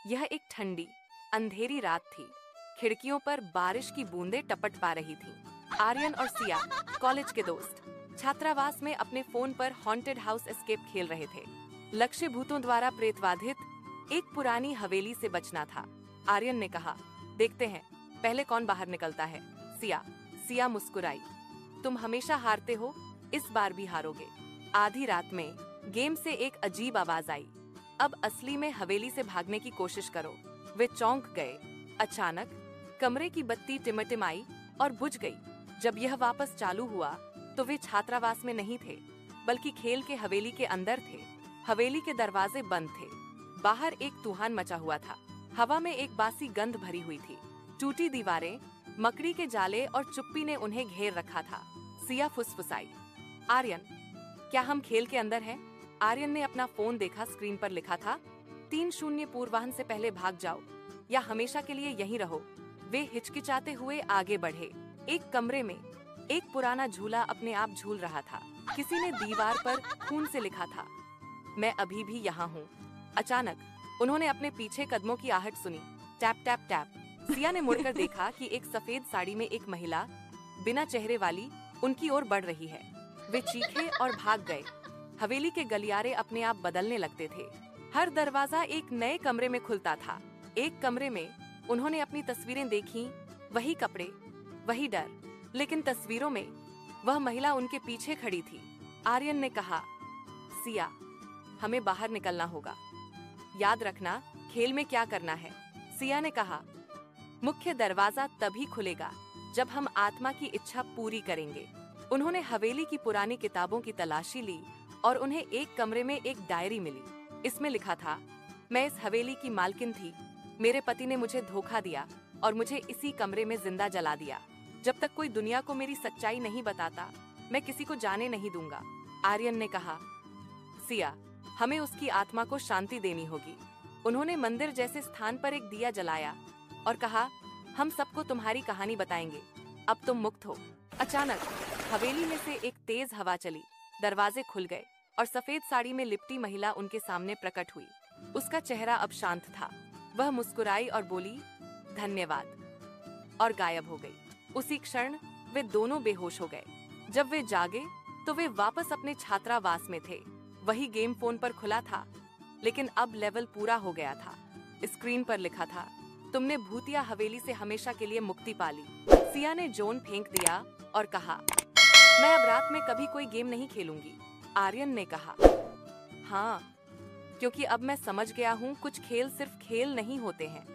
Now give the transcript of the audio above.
यह एक ठंडी, अंधेरी रात थी। खिड़कियों पर बारिश की बूंदें टपट पा रही थीं। आर्यन और सिया, कॉलेज के दोस्त, छात्रावास में अपने फोन पर हॉन्टेड हाउस एस्केप खेल रहे थे। लक्ष्य भूतों द्वारा प्रेतवाधित एक पुरानी हवेली से बचना था। आर्यन ने कहा, देखते हैं पहले कौन बाहर निकलता है। सिया मुस्कुराई। तुम हमेशा हारते हो, इस बार भी हारोगे। आधी रात में गेम से एक अजीब आवाज आई, अब असली में हवेली से भागने की कोशिश करो। वे चौंक गए। अचानक कमरे की बत्ती टिमटिमाई और बुझ गई। जब यह वापस चालू हुआ तो वे छात्रावास में नहीं थे, बल्कि खेल के हवेली के अंदर थे। हवेली के दरवाजे बंद थे। बाहर एक तूफान मचा हुआ था। हवा में एक बासी गंध भरी हुई थी। टूटी दीवारें, मकड़ी के जाले और चुप्पी ने उन्हें घेर रखा था। सिया फुसफुसाई, आर्यन, क्या हम खेल के अंदर हैं? आर्यन ने अपना फोन देखा। स्क्रीन पर लिखा था, 3-0 पूर्वाह्न से पहले भाग जाओ या हमेशा के लिए यहीं रहो। वे हिचकिचाते हुए आगे बढ़े। एक कमरे में एक पुराना झूला अपने आप झूल रहा था। किसी ने दीवार पर खून से लिखा था, मैं अभी भी यहाँ हूँ। अचानक उन्होंने अपने पीछे कदमों की आहट सुनी। Tap tap tap. सिया ने मुड़कर देखा कि एक सफेद साड़ी में एक महिला बिना चेहरे वाली उनकी ओर बढ़ रही है। वे चीखे और भाग गए। हवेली के गलियारे अपने आप बदलने लगते थे। हर दरवाजा एक नए कमरे में खुलता था। एक कमरे में उन्होंने अपनी तस्वीरें देखीं, वही कपड़े, वही डर, लेकिन तस्वीरों में वह महिला उनके पीछे खड़ी थी। आर्यन ने कहा, सिया, हमें बाहर निकलना होगा। याद रखना खेल में क्या करना है। सिया ने कहा, मुख्य दरवाजा तभी खुलेगा जब हम आत्मा की इच्छा पूरी करेंगे। उन्होंने हवेली की पुरानी किताबों की तलाशी ली और उन्हें एक कमरे में एक डायरी मिली। इसमें लिखा था, मैं इस हवेली की मालकिन थी। मेरे पति ने मुझे धोखा दिया और मुझे इसी कमरे में जिंदा जला दिया। जब तक कोई दुनिया को मेरी सच्चाई नहीं बताता, मैं किसी को जाने नहीं दूंगा। आर्यन ने कहा, सिया, हमें उसकी आत्मा को शांति देनी होगी। उन्होंने मंदिर जैसे स्थान पर एक दिया जलाया और कहा, हम सबको तुम्हारी कहानी बताएंगे। अब तुम मुक्त हो। अचानक हवेली में से एक तेज हवा चली। दरवाजे खुल गए और सफेद साड़ी में लिपटी महिला उनके सामने प्रकट हुई। उसका चेहरा अब शांत था। वह मुस्कुराई और बोली, धन्यवाद, और गायब हो गई। उसी क्षण वे दोनों बेहोश हो गए। जब वे जागे तो वे वापस अपने छात्रावास में थे। वही गेम फोन पर खुला था, लेकिन अब लेवल पूरा हो गया था। स्क्रीन पर लिखा था, तुमने भूतिया हवेली से हमेशा के लिए मुक्ति पा ली। सिया ने जोन फेंक दिया और कहा, मैं अब रात में कभी कोई गेम नहीं खेलूंगी। आर्यन ने कहा, हाँ, क्योंकि अब मैं समझ गया हूँ कुछ खेल सिर्फ खेल नहीं होते हैं,